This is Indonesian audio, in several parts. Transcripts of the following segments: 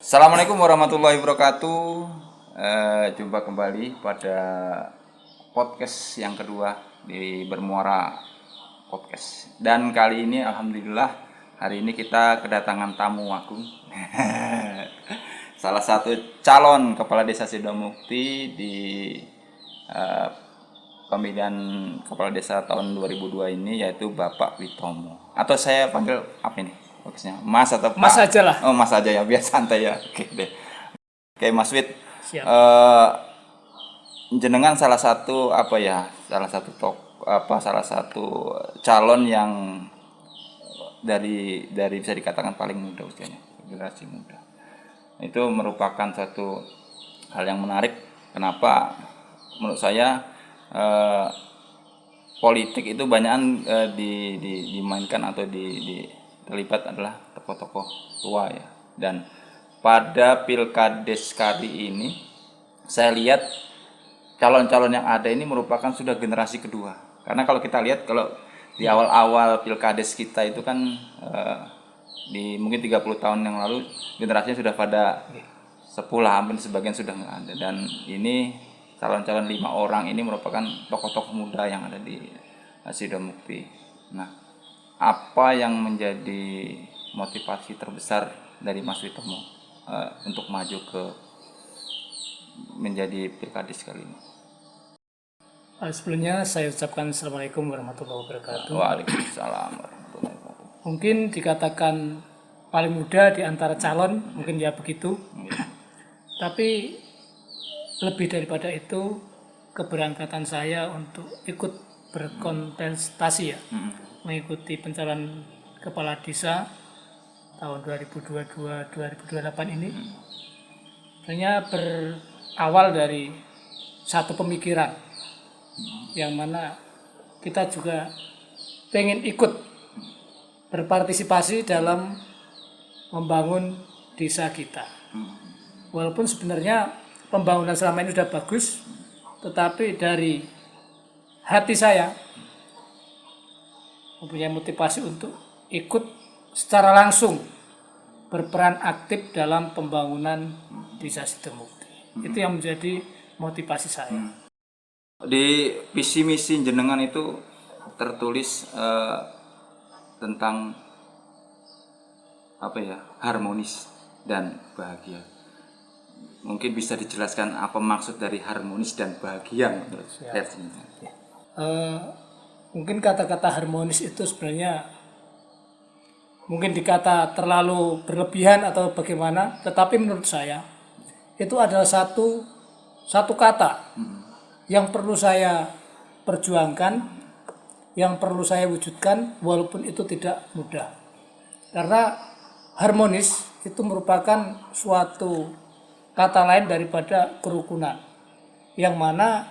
Assalamualaikum warahmatullahi wabarakatuh. Jumpa kembali pada podcast yang kedua di Bermuara Podcast. Dan kali ini alhamdulillah hari ini kita kedatangan tamu agung. Salah satu calon kepala desa Sidomukti di eh, pemilihan kepala desa tahun 2002 ini, yaitu Bapak Witomo. Atau saya panggil apa ini? Fokusnya Mas atau Pak? Mas aja lah. Oh, Mas aja ya, biar santai ya. Oke deh. Oke, Mas Wit. Siap. Jenengan salah satu apa ya? Salah satu calon yang dari bisa dikatakan paling muda usianya, generasi muda. Itu merupakan satu hal yang menarik. Kenapa? Menurut saya politik itu banyak dimainkan atau terlibat adalah tokoh-tokoh tua ya. Dan pada pilkades kali ini saya lihat calon-calon yang ada ini merupakan sudah generasi kedua. Karena kalau kita lihat, kalau di awal-awal pilkades kita itu kan di mungkin 30 tahun yang lalu generasinya sudah pada sepulah, hampir sebagian sudah nggak ada. Dan ini calon-calon 5 orang ini merupakan tokoh-tokoh muda yang ada di Sidomukti. Nah, apa yang menjadi motivasi terbesar dari Mas Witomo untuk maju ke menjadi pilkades kali ini? Sebelumnya saya ucapkan Assalamualaikum warahmatullahi wabarakatuh. Waalaikumsalam warahmatullahi wabarakatuh. Mungkin dikatakan paling muda di antara calon, mungkin ya begitu. Tapi lebih daripada itu, keberangkatan saya untuk ikut berkontestasi ya, mengikuti pencalonan kepala desa tahun 2022-2028 ini, sebenarnya berawal dari satu pemikiran yang mana kita juga pengen ikut berpartisipasi dalam membangun desa kita. Walaupun sebenarnya pembangunan selama ini sudah bagus, tetapi dari hati saya mempunyai motivasi untuk ikut secara langsung berperan aktif dalam pembangunan desa Sidomukti. Itu yang menjadi motivasi saya. Di visi misi jenengan itu tertulis tentang apa ya, harmonis dan bahagia. Mungkin bisa dijelaskan apa maksud dari harmonis dan bahagia menurut versinya? Mungkin kata-kata harmonis itu sebenarnya mungkin dikata terlalu berlebihan atau bagaimana, tetapi menurut saya itu adalah satu kata yang perlu saya perjuangkan, yang perlu saya wujudkan, walaupun itu tidak mudah. Karena harmonis itu merupakan suatu kata lain daripada kerukunan, yang mana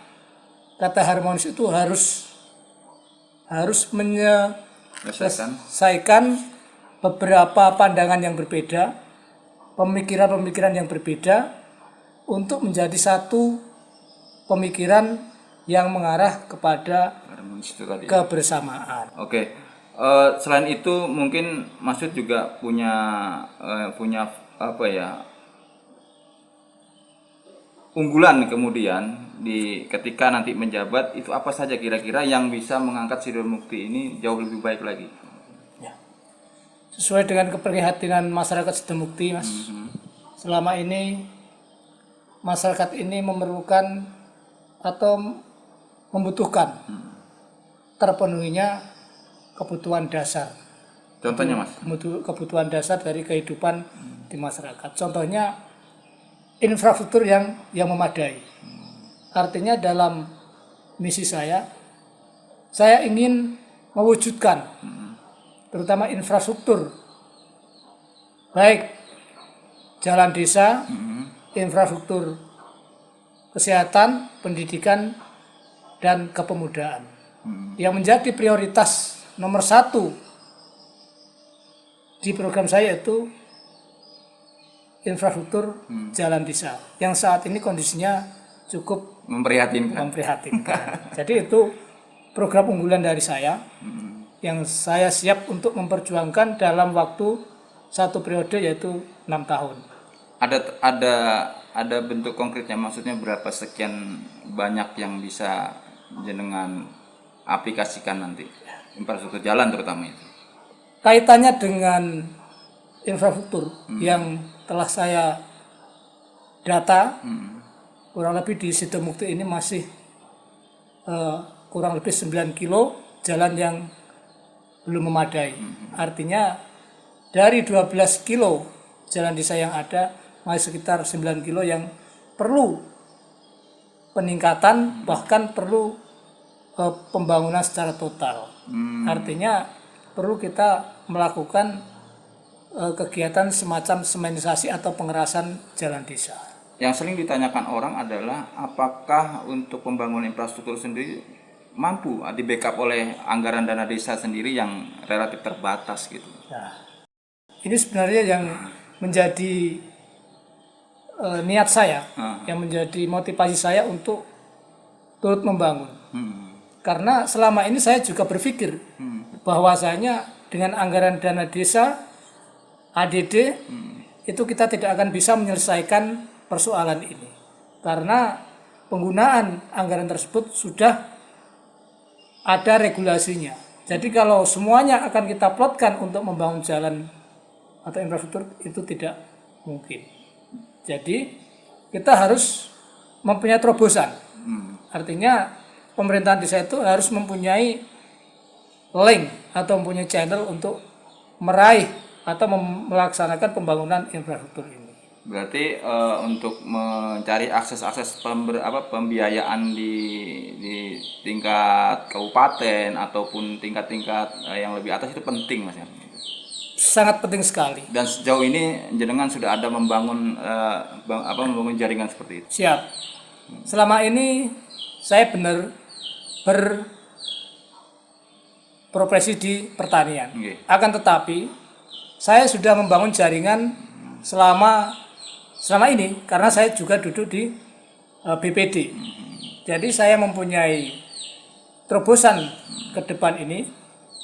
kata harmonis itu harus menyelesaikan beberapa pandangan yang berbeda, pemikiran-pemikiran yang berbeda, untuk menjadi satu pemikiran yang mengarah kepada kebersamaan. Oke. Selain itu mungkin Mas Wid juga punya apa ya, unggulan kemudian ketika nanti menjabat, itu apa saja kira-kira yang bisa mengangkat Sidomukti ini jauh lebih baik lagi? Ya. Sesuai dengan keprihatinan masyarakat Sidomukti, Mas. Selama ini masyarakat ini memerlukan atau membutuhkan terpenuhinya kebutuhan dasar. Contohnya, Mas? Kebutuhan dasar dari kehidupan di masyarakat. Contohnya infrastruktur yang memadai. Artinya dalam misi saya ingin mewujudkan terutama infrastruktur, baik jalan desa, infrastruktur kesehatan, pendidikan, dan kepemudaan. Yang menjadi prioritas nomor 1 di program saya itu infrastruktur jalan desa, yang saat ini kondisinya cukup memprihatinkan. Jadi itu program unggulan dari saya, yang saya siap untuk memperjuangkan dalam waktu 1 periode, yaitu 6 tahun. ada bentuk konkretnya, maksudnya berapa sekian banyak yang bisa jenengan aplikasikan nanti infrastruktur jalan terutama itu. Kaitannya dengan infrastruktur yang telah saya data, kurang lebih di Sidomukti ini masih kurang lebih 9 kilo jalan yang belum memadai. Artinya dari 12 kilo jalan desa yang ada masih sekitar 9 kilo yang perlu peningkatan, bahkan perlu pembangunan secara total. Artinya perlu kita melakukan kegiatan semacam semenisasi atau pengerasan jalan desa. Yang sering ditanyakan orang adalah apakah untuk pembangunan infrastruktur sendiri mampu di backup oleh anggaran dana desa sendiri yang relatif terbatas gitu. Nah, ini sebenarnya yang menjadi niat saya, yang menjadi motivasi saya untuk turut membangun. Karena selama ini saya juga berpikir bahwasanya dengan anggaran dana desa ADD itu kita tidak akan bisa menyelesaikan persoalan ini. Karena penggunaan anggaran tersebut sudah ada regulasinya. Jadi kalau semuanya akan kita plotkan untuk membangun jalan atau infrastruktur itu tidak mungkin. Jadi kita harus mempunyai terobosan. Artinya pemerintahan desa itu harus mempunyai link atau mempunyai channel untuk meraih atau melaksanakan pembangunan infrastruktur ini. Berarti untuk mencari akses-akses pembiayaan di tingkat kabupaten ataupun tingkat-tingkat yang lebih atas itu penting, Mas ya. Sangat penting sekali. Dan sejauh ini jenengan sudah ada membangun membangun jaringan seperti itu. Siap. Selama ini saya benar berprofesi di pertanian. Akan tetapi saya sudah membangun jaringan selama ini karena saya juga duduk di BPD. Jadi saya mempunyai terobosan ke depan ini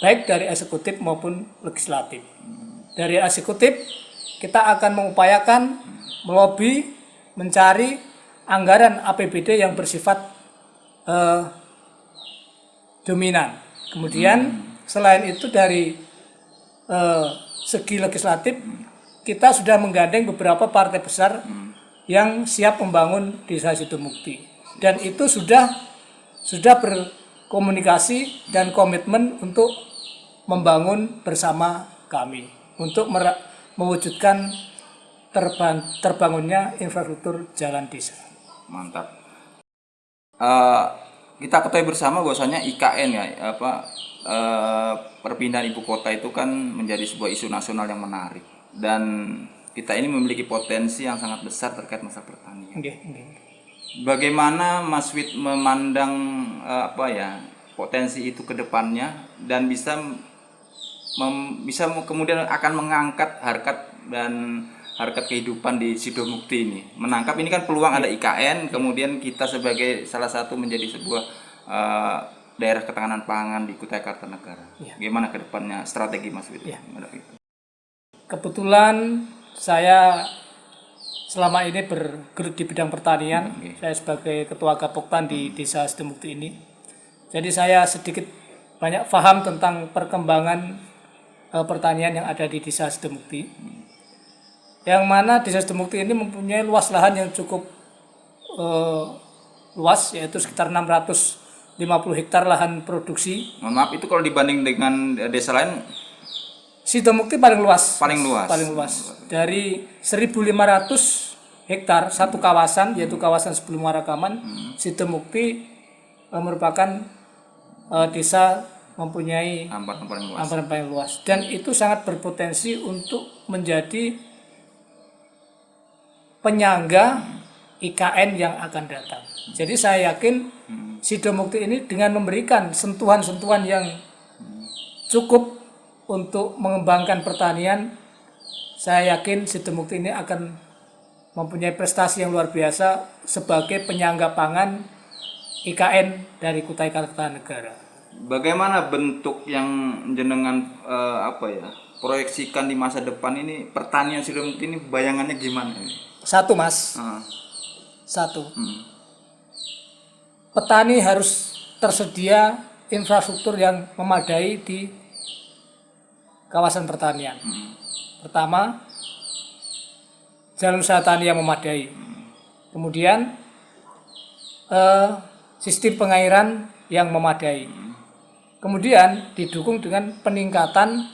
baik dari eksekutif maupun legislatif. Dari eksekutif kita akan mengupayakan melobi mencari anggaran APBD yang bersifat dominan. Kemudian selain itu dari segi legislatif kita sudah menggandeng beberapa partai besar yang siap membangun desa Sidomukti, dan itu sudah berkomunikasi dan komitmen untuk membangun bersama kami untuk mewujudkan terbangunnya infrastruktur jalan desa. Mantap. Kita ketahui bersama bahwasanya IKN ya perpindahan ibu kota itu kan menjadi sebuah isu nasional yang menarik, dan kita ini memiliki potensi yang sangat besar terkait masalah pertanian. Bagaimana Mas Wid memandang potensi itu ke depannya dan bisa kemudian akan mengangkat harkat kehidupan di Sidomukti ini. Menangkap ini kan peluang ada IKN, kemudian kita sebagai salah satu menjadi sebuah daerah ketahanan pangan di Kutai Kartanegara. Gimana ke depannya strategi Mas Wid? Kebetulan saya selama ini bergelut di bidang pertanian. Saya sebagai ketua Gapoktan di desa Sidomukti ini. Jadi saya sedikit banyak paham tentang perkembangan pertanian yang ada di desa Sidomukti. Yang mana desa Sidomukti ini mempunyai luas lahan yang cukup luas, yaitu sekitar 650 hektar lahan produksi. Mohon maaf, itu kalau dibanding dengan desa lain Sidomukti paling luas. Paling luas. Dari 1.500 hektar satu kawasan, yaitu kawasan sebelum Warakaman, Sidomukti merupakan desa mempunyai hamparan paling luas. Dan itu sangat berpotensi untuk menjadi penyangga IKN yang akan datang. Jadi saya yakin Sidomukti ini dengan memberikan sentuhan-sentuhan yang cukup untuk mengembangkan pertanian, saya yakin Sidomukti ini akan mempunyai prestasi yang luar biasa sebagai penyangga pangan IKN dari Kutai Kartanegara. Bagaimana bentuk yang jenengan proyeksikan di masa depan ini pertanian Sidomukti ini bayangannya gimana ini? Satu Mas, Ah, satu. hmm, Petani harus tersedia infrastruktur yang memadai di kawasan pertanian. Pertama, jalan usaha tani yang memadai. Kemudian sistem pengairan yang memadai. Kemudian didukung dengan peningkatan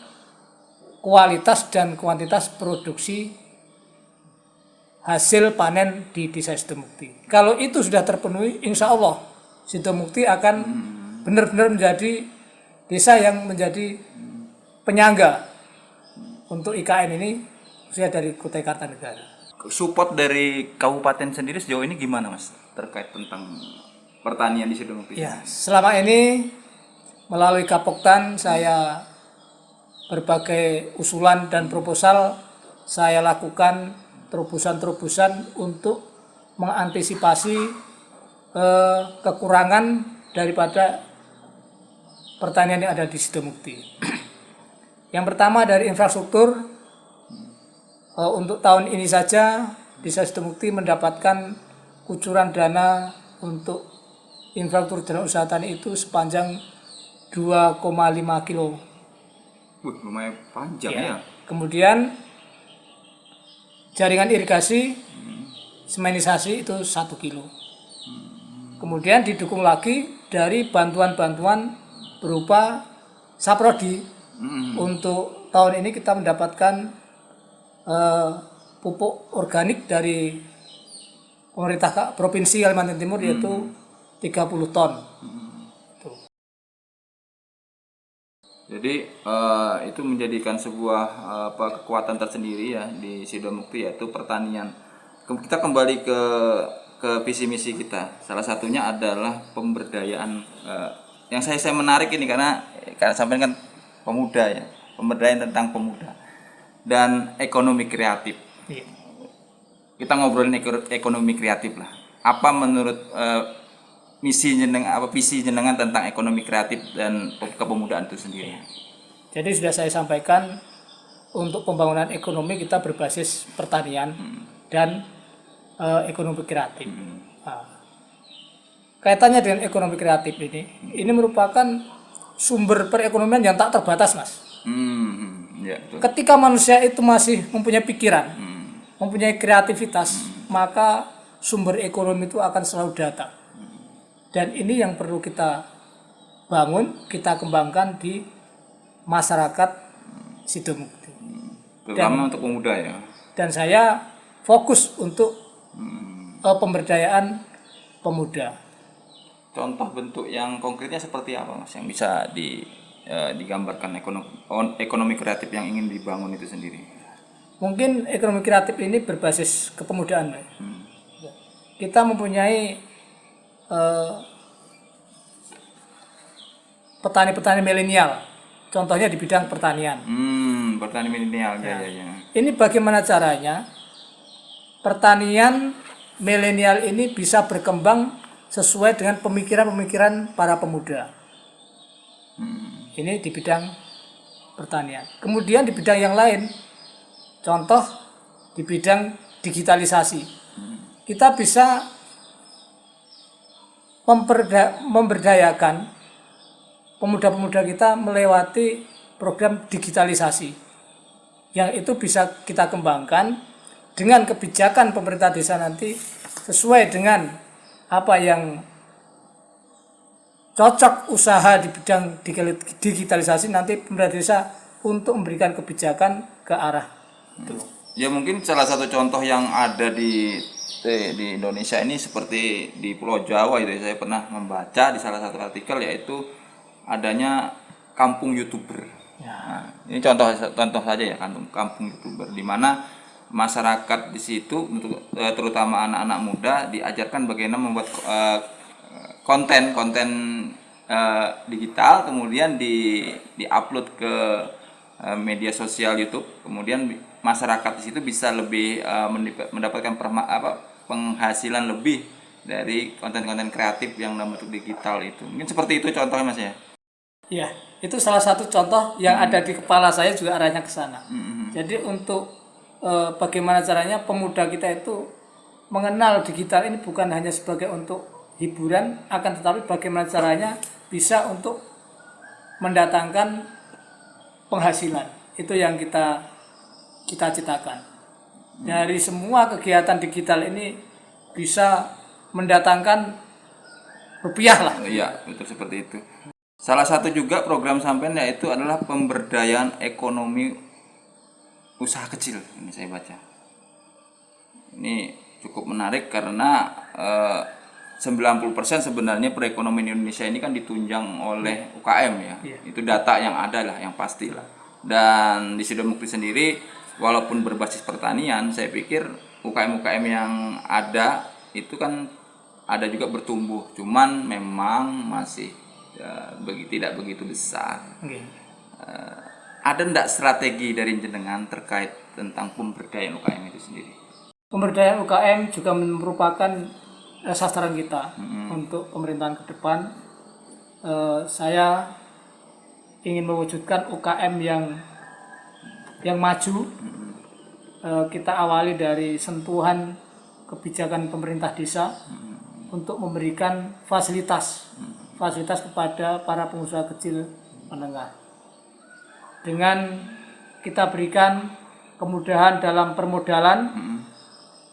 kualitas dan kuantitas produksi hasil panen di Desa Sidomukti. Kalau itu sudah terpenuhi, insya Allah Sidomukti akan benar-benar menjadi desa yang menjadi penyangga untuk IKN ini khususnya dari Kutai Kartanegara. support dari kabupaten sendiri sejauh ini gimana Mas terkait tentang pertanian di Sidomukti? Ya, selama ini melalui Kapoktan saya berbagai usulan dan proposal saya lakukan terobosan-terobosan untuk mengantisipasi kekurangan daripada pertanian yang ada di Sidomukti. Yang pertama dari infrastruktur, untuk tahun ini saja Desa Sidomukti mendapatkan kucuran dana untuk infrastruktur jalan usaha tani itu sepanjang 2,5 kilo. Lumayan panjang ya. Kemudian jaringan irigasi seminisasi itu 1 kilo. Kemudian didukung lagi dari bantuan-bantuan berupa saprodi. Untuk tahun ini kita mendapatkan pupuk organik dari pemerintah Provinsi Kalimantan Timur yaitu 30 ton. Jadi itu menjadikan sebuah kekuatan tersendiri ya di Sidomukti yaitu pertanian. Kita kembali ke visi misi kita. Salah satunya adalah pemberdayaan. Yang saya menarik ini karena sampai kan pemuda ya, pemberdayaan tentang pemuda dan ekonomi kreatif. Iya. Kita ngobrolin ekonomi kreatif lah. Apa menurut visi jenengan tentang ekonomi kreatif dan kepemudaan itu sendiri? Jadi sudah saya sampaikan untuk pembangunan ekonomi kita berbasis pertanian dan ekonomi kreatif. Nah, kaitannya dengan ekonomi kreatif ini merupakan sumber perekonomian yang tak terbatas, Mas. Ya, betul. Ketika manusia itu masih mempunyai pikiran, mempunyai kreativitas, maka sumber ekonomi itu akan selalu datang. Dan ini yang perlu kita bangun, kita kembangkan di masyarakat Sidomukti. Terutama untuk pemuda ya. Dan saya fokus untuk pemberdayaan pemuda. Contoh bentuk yang konkretnya seperti apa Mas yang bisa digambarkan ekonomi kreatif yang ingin dibangun itu sendiri? Mungkin ekonomi kreatif ini berbasis kepemudaan. Kita mempunyai petani-petani milenial, contohnya di bidang pertanian. Petani milenial ya. Ini bagaimana caranya pertanian milenial ini bisa berkembang sesuai dengan pemikiran-pemikiran para pemuda. Ini di bidang pertanian. Kemudian di bidang yang lain, contoh di bidang digitalisasi, kita bisa memberdayakan pemuda-pemuda kita melewati program digitalisasi yang itu bisa kita kembangkan dengan kebijakan pemerintah desa nanti sesuai dengan apa yang cocok usaha di bidang digitalisasi nanti pemerintah desa untuk memberikan kebijakan ke arah itu. Ya mungkin salah satu contoh yang ada di Indonesia ini seperti di Pulau Jawa itu saya pernah membaca di salah satu artikel yaitu adanya kampung YouTuber. Nah, ini contoh saja ya kampung YouTuber di mana masyarakat di situ terutama anak-anak muda diajarkan bagaimana membuat konten digital kemudian diupload ke media sosial YouTube, kemudian masyarakat di situ bisa lebih mendapatkan penghasilan lebih dari konten-konten kreatif yang dalam bentuk digital itu. Mungkin seperti itu contohnya Mas ya. Ya, Itu salah satu contoh yang ada di kepala saya juga arahnya ke sana. Jadi untuk bagaimana caranya pemuda kita itu mengenal digital ini bukan hanya sebagai untuk hiburan, akan tetapi bagaimana caranya bisa untuk mendatangkan penghasilan. Itu yang kita cita-citakan. Dari semua kegiatan digital ini bisa mendatangkan rupiah lah. Iya, betul seperti itu. Salah satu juga program sampean yaitu adalah pemberdayaan ekonomi usaha kecil. Ini saya baca. Ini cukup menarik karena 90% sebenarnya perekonomian Indonesia ini kan ditunjang oleh UKM ya. Iya. Itu data yang ada lah, yang pasti lah. Dan di Sidomukti sendiri walaupun berbasis pertanian, saya pikir UKM-UKM yang ada itu kan ada juga bertumbuh, cuman memang masih tidak begitu besar. Oke. Ada enggak strategi dari jenengan terkait tentang pemberdayaan UKM itu sendiri? Pemberdayaan UKM juga merupakan sasaran kita untuk pemerintahan ke depan. Saya ingin mewujudkan UKM yang maju. Kita awali dari sentuhan kebijakan pemerintah desa untuk memberikan fasilitas kepada para pengusaha kecil menengah. Dengan kita berikan kemudahan dalam permodalan,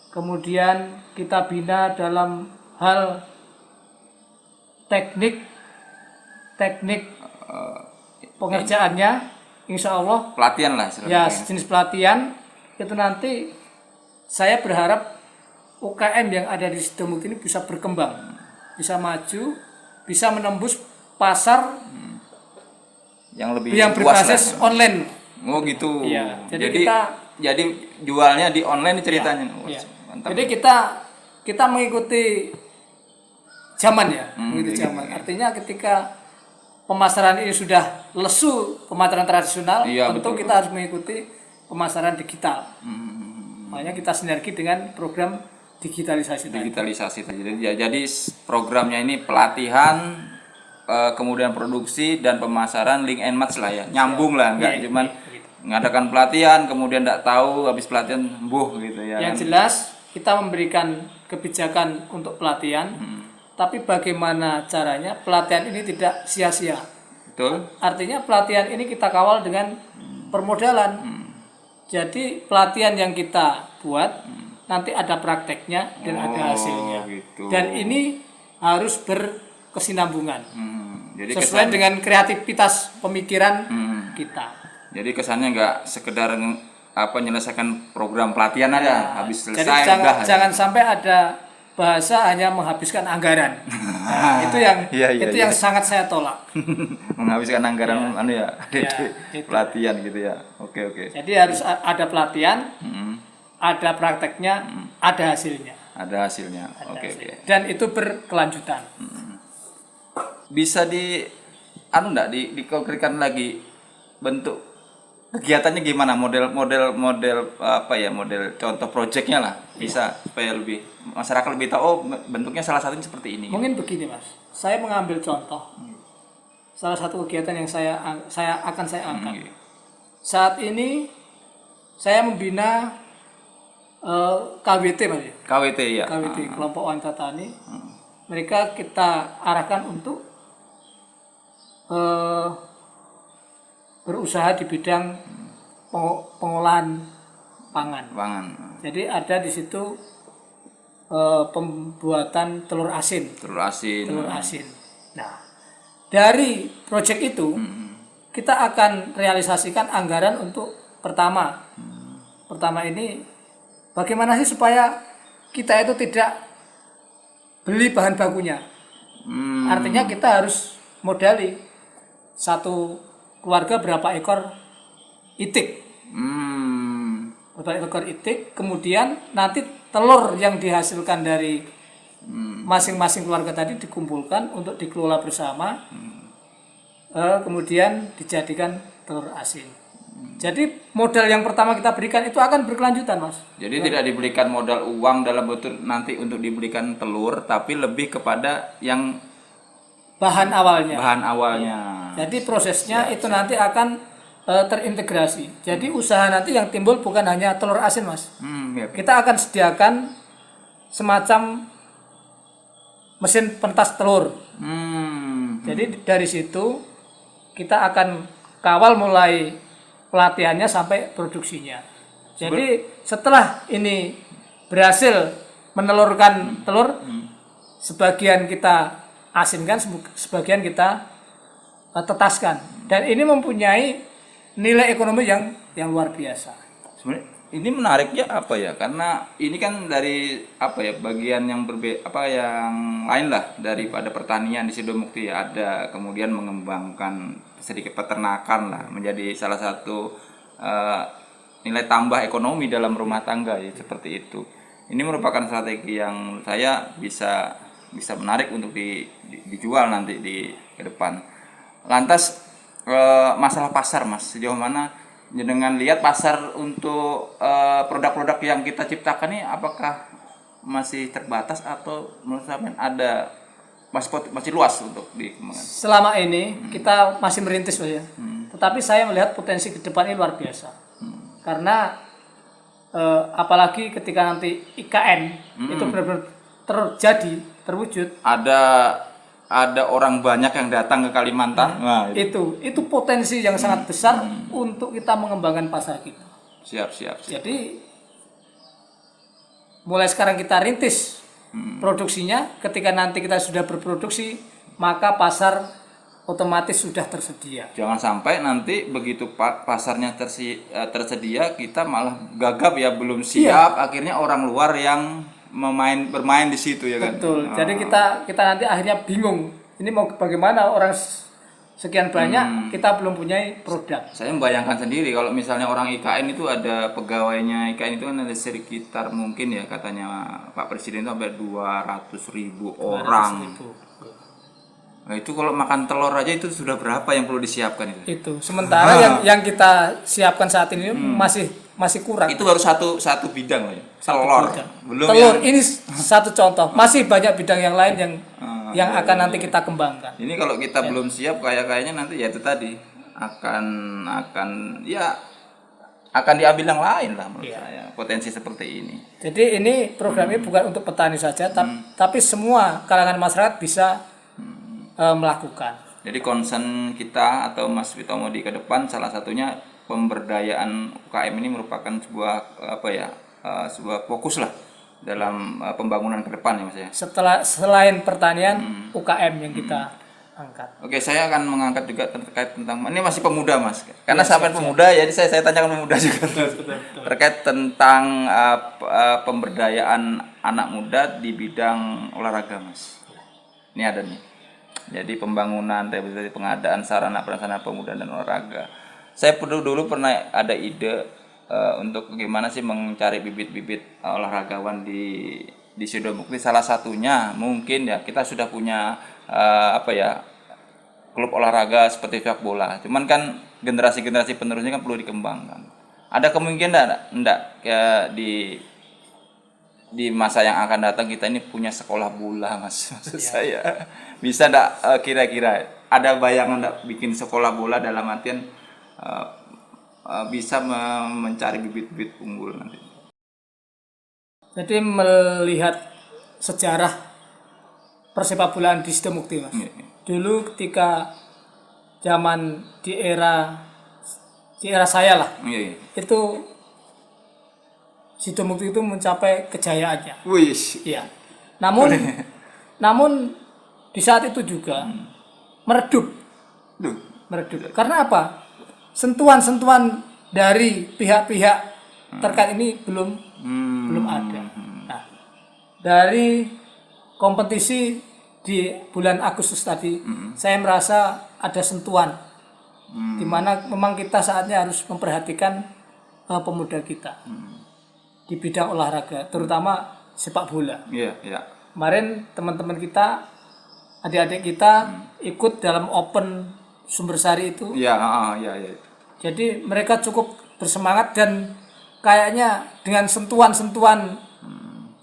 kemudian kita bina dalam hal teknik pengerjaannya, insya Allah Pelatihan lah ya istilahnya. jenis pelatihan itu nanti saya berharap UKM yang ada di Sidomukti ini bisa berkembang, bisa maju, bisa menembus pasar yang lebih yang luas berbasis lah. online. Oh gitu. Iya, Jadi kita- jadi jualnya di online ceritanya. Oh, Ya. mantap. Jadi kita mengikuti zaman ya, mengikuti zaman. Artinya ketika pemasaran ini sudah lesu pemasaran tradisional, Iya, tentu betul. kita harus mengikuti pemasaran digital. Makanya kita sinergi dengan program digitalisasi tadi. Digitalisasi tadi. Jadi programnya ini pelatihan, kemudian produksi dan pemasaran link and match lah ya. Nyambung lah, enggak Iya, cuman iya, gitu. mengadakan pelatihan kemudian enggak tahu habis pelatihan buh gitu ya. Yang jelas kita memberikan kebijakan untuk pelatihan, tapi bagaimana caranya pelatihan ini tidak sia-sia. Betul? Artinya pelatihan ini kita kawal dengan permodalan. Jadi pelatihan yang kita buat nanti ada prakteknya dan ada hasilnya. Gitu. Dan ini harus berkesinambungan Jadi sesuai dengan kreativitas pemikiran kita. Jadi kesannya nggak sekedar menyelesaikan program pelatihan aja habis Jadi selesai udah. jangan sampai ada bahasa hanya menghabiskan anggaran. Nah, itu yang Iya, itu iya. yang sangat saya tolak. Menghabiskan anggaran anu ya, gitu. pelatihan gitu ya. Oke. Jadi harus ada pelatihan, ada prakteknya, ada hasilnya. Ada hasilnya. Oke. Dan itu berkelanjutan. Bisa di enggak dikonkretkan lagi bentuk kegiatannya gimana, model apa ya, model contoh proyeknya lah, bisa supaya lebih masyarakat lebih tahu, oh bentuknya salah satunya seperti ini. Mungkin begini Mas, saya mengambil contoh salah satu kegiatan yang saya angkat. Saat ini saya membina KWT Mas ya. KWT ya. KWT, kelompok wanita tani. Mereka kita arahkan untuk berusaha di bidang pengolahan pangan. Jadi ada di situ pembuatan telur asin. Telur asin. Nah, dari proyek itu kita akan realisasikan anggaran untuk pertama ini bagaimana sih supaya kita itu tidak beli bahan bakunya. Artinya kita harus modali satu keluarga berapa ekor itik. Berapa ekor itik, kemudian nanti telur yang dihasilkan dari masing-masing keluarga tadi dikumpulkan untuk dikelola bersama, kemudian dijadikan telur asin. Jadi modal yang pertama kita berikan itu akan berkelanjutan Mas. Jadi tidak diberikan modal uang dalam bentuk nanti untuk dibelikan telur, tapi lebih kepada yang Bahan awalnya. Jadi prosesnya itu nanti akan terintegrasi. Jadi usaha nanti yang timbul bukan hanya telur asin, Mas. Iya. Kita akan sediakan semacam mesin pentas telur. Jadi dari situ kita akan kawal mulai pelatihannya sampai produksinya. Jadi setelah ini berhasil menelurkan telur, sebagian kita asinkan, sebagian kita tetaskan. Dan ini mempunyai nilai ekonomi yang luar biasa. Sebenarnya ini menariknya apa ya? Karena ini kan dari apa ya, bagian yang yang lain lah daripada pertanian di Sidomukti ya. Ada kemudian mengembangkan sedikit peternakan lah, menjadi salah satu nilai tambah ekonomi dalam rumah tangga ya, seperti itu. Ini merupakan strategi yang saya bisa menarik untuk dijual nanti ke depan. Lantas masalah pasar, Mas, sejauh mana dengan lihat pasar untuk produk-produk yang kita ciptakan ini, apakah masih terbatas atau menurut saya ada masih luas untuk dikembangkan? Selama ini kita masih merintis, Mas ya. Tetapi saya melihat potensi ke depan ini luar biasa. Karena apalagi ketika nanti IKN itu benar-benar terwujud. Ada orang banyak yang datang ke Kalimantan. Nah, itu potensi yang sangat besar untuk kita mengembangkan pasar kita. Siap. Jadi mulai sekarang kita rintis produksinya. Ketika nanti kita sudah berproduksi, maka pasar otomatis sudah tersedia. Jangan sampai nanti begitu pasarnya tersedia, kita malah gagap ya, belum siap. Akhirnya orang luar yang bermain di situ ya kan. Betul. Jadi kita nanti akhirnya bingung. Ini mau bagaimana, orang sekian banyak kita belum punya produk. Saya membayangkan sendiri kalau misalnya orang IKN itu, ada pegawainya IKN itu kan ada sekitar mungkin ya katanya Pak Presiden itu sampai 200.000 orang. Nah, itu kalau makan telur aja itu sudah berapa yang perlu disiapkan itu? Itu. Sementara yang kita siapkan saat ini masih kurang. Itu baru satu bidang loh ya. Telur. Belum telur ini satu contoh. Masih banyak bidang yang lain yang akan nanti kita kembangkan. Ini kalau kita belum siap, kayaknya nanti ya itu tadi akan diambil yang lain lah menurut saya. Potensi seperti ini. Jadi ini program ini bukan untuk petani saja, tapi semua kalangan masyarakat bisa melakukan. Jadi concern kita atau Mas Witomodi ke depan salah satunya pemberdayaan UKM ini merupakan sebuah sebuah fokus lah dalam pembangunan ke depan ya Mas ya. Selain pertanian, UKM yang kita angkat. Oke, saya akan mengangkat juga terkait tentang ini masih pemuda Mas. Karena sampai pemuda, jadi saya tanyakan pemuda juga terkait tentang pemberdayaan anak muda di bidang olahraga Mas. Ini ada nih. Jadi pembangunan, pengadaan sarana prasarana pemuda dan olahraga. Saya dulu pernah ada ide untuk bagaimana sih mencari bibit-bibit olahragawan di Sidomukti. Salah satunya mungkin ya kita sudah punya klub olahraga seperti sepak bola. Cuman kan generasi-generasi penerusnya kan perlu dikembangkan. Ada kemungkinan enggak ya di masa yang akan datang kita ini punya sekolah bola Mas, maksud saya bisa enggak kira-kira ada bayangan enggak bikin sekolah bola dalam artian bisa mencari bibit-bibit unggul nanti. Jadi melihat sejarah persepak bolaan di Sidomukti Mas. Dulu ketika zaman di era saya lah, itu Sidomukti itu mencapai kejayaannya. Wih. Iya. Namun di saat itu juga meredup. Karena apa? Sentuhan-sentuhan dari pihak-pihak terkait ini belum ada. Nah, dari kompetisi di bulan Agustus tadi, saya merasa ada sentuhan, di mana memang kita saatnya harus memperhatikan pemuda kita di bidang olahraga, terutama sepak bola. Kemarin teman-teman kita, adik-adik kita ikut dalam Open Sumbersari itu. Jadi mereka cukup bersemangat dan kayaknya dengan sentuhan-sentuhan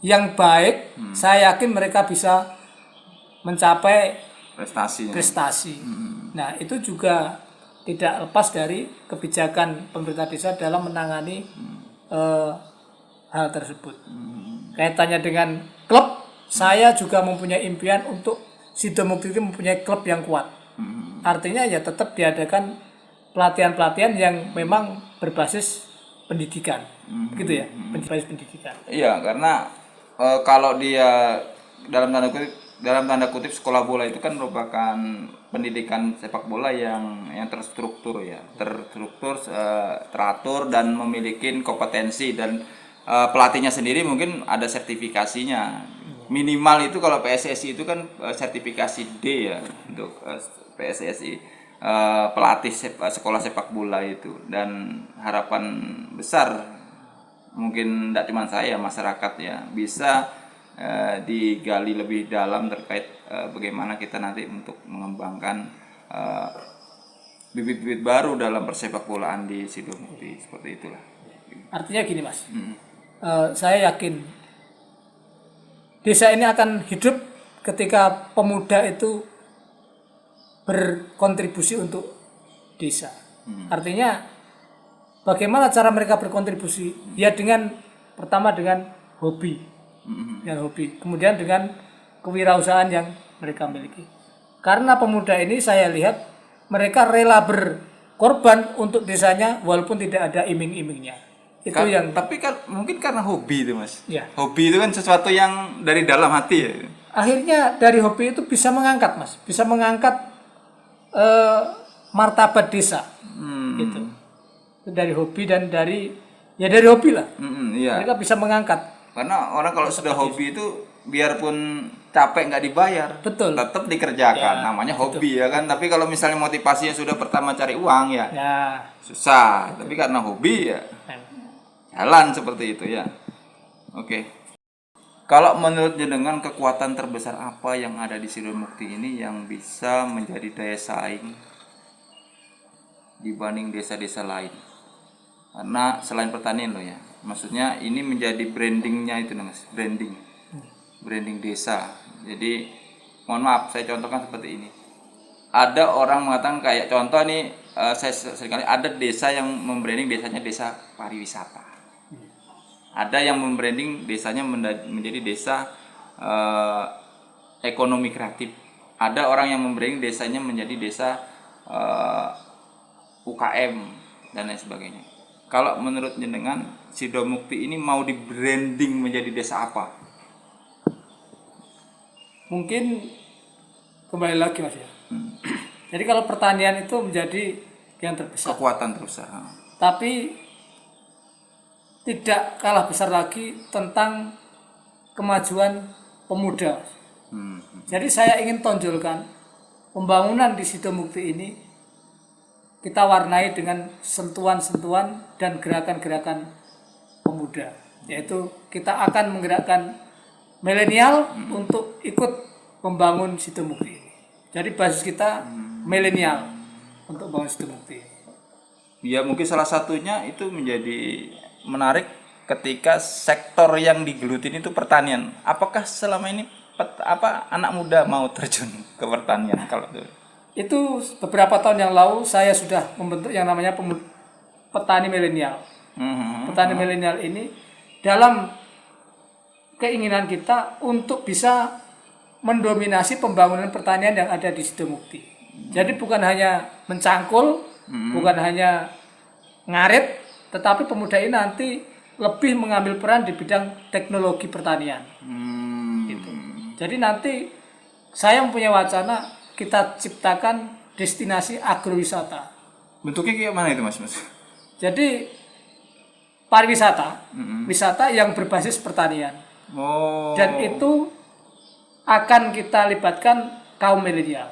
yang baik, saya yakin mereka bisa mencapai prestasi. Nah, itu juga tidak lepas dari kebijakan pemerintah desa dalam menangani eh, hal tersebut. Kaitannya dengan klub, saya juga mempunyai impian untuk Sidomukti itu mempunyai klub yang kuat. Artinya ya tetap diadakan pelatihan-pelatihan yang memang berbasis pendidikan, gitu ya, berbasis pendidikan. Iya, karena kalau dia dalam tanda kutip sekolah bola itu kan merupakan pendidikan sepak bola yang terstruktur ya, teratur dan memiliki kompetensi, dan pelatihnya sendiri mungkin ada sertifikasinya. Minimal itu kalau PSSI itu kan sertifikasi D ya untuk PSSI. Pelatih sekolah sepak bola itu, dan harapan besar mungkin tidak cuma saya, masyarakat ya bisa digali lebih dalam terkait bagaimana kita nanti untuk mengembangkan bibit-bibit baru dalam persepak bolaan di Sidomukti, seperti itulah. Artinya gini Mas, saya yakin desa ini akan hidup ketika pemuda itu berkontribusi untuk desa. Artinya bagaimana cara mereka berkontribusi? Ya pertama dengan hobi, kemudian dengan kewirausahaan yang mereka miliki. Karena pemuda ini saya lihat mereka rela berkorban untuk desanya walaupun tidak ada iming-imingnya. Itu yang Tapi kan mungkin karena hobi itu Mas. Ya. Hobi itu kan sesuatu yang dari dalam hati ya. Akhirnya dari hobi itu bisa mengangkat Mas, bisa mengangkat martabat desa. Gitu. Itu dari hobi dan dari hobi lah. Iya. Mereka bisa mengangkat. Karena orang kalau sudah hobi itu biarpun capek nggak dibayar, Betul. tetap dikerjakan. Namanya hobi ya kan. Tapi kalau misalnya motivasinya sudah pertama cari uang ya Ya. susah. Tapi karena hobi ya jalan seperti itu ya. Oke. Kalau menurut jenengan kekuatan terbesar apa yang ada di Sidomukti ini yang bisa menjadi daya saing dibanding desa-desa lain? Karena selain pertanian loh ya, maksudnya ini menjadi brandingnya itu Mas, branding desa. Jadi mohon maaf saya contohkan seperti ini. Ada orang mengatakan kayak contoh nih, saya seringkali ada desa yang membranding desanya desa pariwisata. Ada yang membranding desanya menjadi desa ekonomi kreatif. Ada orang yang membranding desanya menjadi desa UKM dan lain sebagainya. Kalau menurut jenengan Sidomukti ini mau di branding menjadi desa apa? Mungkin kembali lagi Mas ya. Jadi kalau pertanian itu menjadi yang terbesar. Kekuatan terbesar. Tapi tidak kalah besar lagi tentang kemajuan pemuda. Jadi saya ingin tonjolkan pembangunan di Sidomukti ini kita warnai dengan sentuhan-sentuhan dan gerakan-gerakan pemuda. Yaitu kita akan menggerakkan milenial untuk ikut membangun Sidomukti ini. Jadi basis kita milenial untuk membangun Sidomukti. Ya mungkin salah satunya itu menjadi menarik ketika sektor yang digelutin itu pertanian. Apakah selama ini anak muda mau terjun ke pertanian kalau itu beberapa tahun yang lalu saya sudah membentuk yang namanya petani milenial. Petani milenial ini dalam keinginan kita untuk bisa mendominasi pembangunan pertanian yang ada di Sidomukti. Jadi bukan hanya mencangkul, bukan hanya ngarit, tetapi pemuda ini nanti lebih mengambil peran di bidang teknologi pertanian. Gitu. Jadi nanti saya mempunyai wacana kita ciptakan destinasi agrowisata. bentuknya kayak mana itu Mas? Jadi pariwisata, wisata yang berbasis pertanian. Oh. Dan itu akan kita libatkan kaum milenial.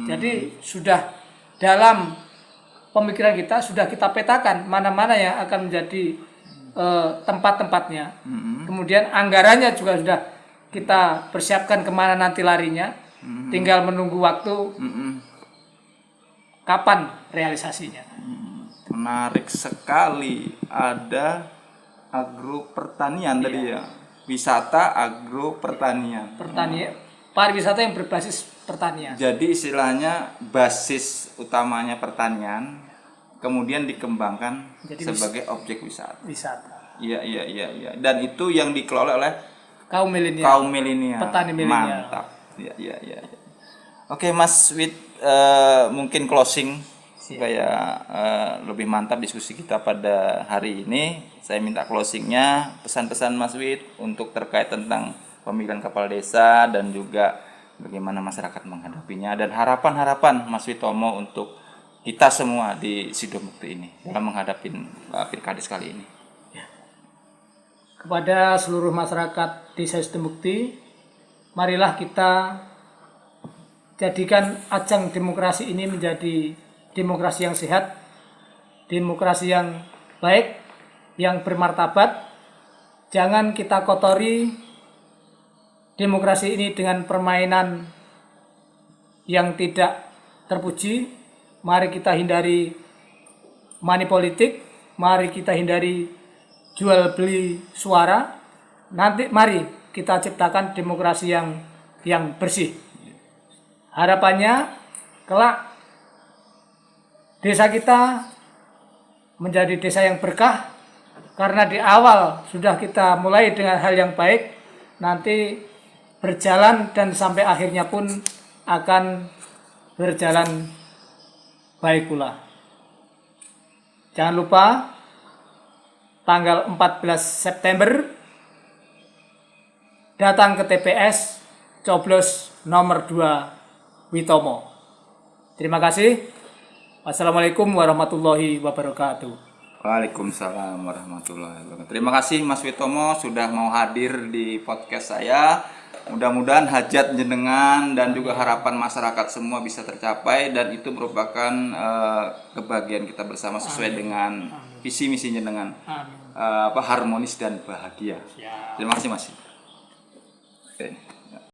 Jadi sudah dalam pemikiran kita sudah kita petakan mana-mana yang akan menjadi tempat-tempatnya. Kemudian anggarannya juga sudah kita persiapkan kemana nanti larinya. Tinggal menunggu waktu kapan realisasinya. Menarik sekali. Ada agro pertanian tadi ya. Wisata agro pertanian. pariwisata yang berbasis pertanian. Jadi istilahnya basis utamanya pertanian, kemudian dikembangkan Jadi sebagai objek wisata. Wisata. Iya, iya, iya, iya. Dan itu yang dikelola oleh Kaum milenial. kaum milenial. Petani milenial. Mantap. Iya, iya, iya. Iya. Oke, Mas Wid, mungkin closing supaya lebih mantap diskusi kita pada hari ini. Saya minta closingnya, pesan-pesan Mas Wid untuk terkait tentang pemilihan kepala desa dan juga bagaimana masyarakat menghadapinya dan harapan-harapan Mas Witomo untuk kita semua di Sidomukti ini dalam menghadapi Pilkades kali ini. Kepada seluruh masyarakat Desa Sidomukti, marilah kita jadikan ajang demokrasi ini menjadi demokrasi yang sehat, demokrasi yang baik, yang bermartabat. Jangan kita kotori demokrasi ini dengan permainan yang tidak terpuji. Mari kita hindari money politik, mari kita hindari jual beli suara. Nanti mari kita ciptakan demokrasi yang bersih. Harapannya kelak desa kita menjadi desa yang berkah karena di awal sudah kita mulai dengan hal yang baik, nanti berjalan dan sampai akhirnya pun akan berjalan baik pula. Jangan lupa tanggal 14 September datang ke TPS coblos nomor 2 Witomo. Terima kasih. Wassalamualaikum warahmatullahi wabarakatuh. Waalaikumsalam warahmatullahi wabarakatuh. Terima kasih Mas Witomo sudah mau hadir di podcast saya. Mudah-mudahan hajat jenengan dan juga harapan masyarakat semua bisa tercapai dan itu merupakan kebahagiaan kita bersama sesuai dengan visi misi jenengan harmonis dan bahagia. Terima kasih Mas. Oke.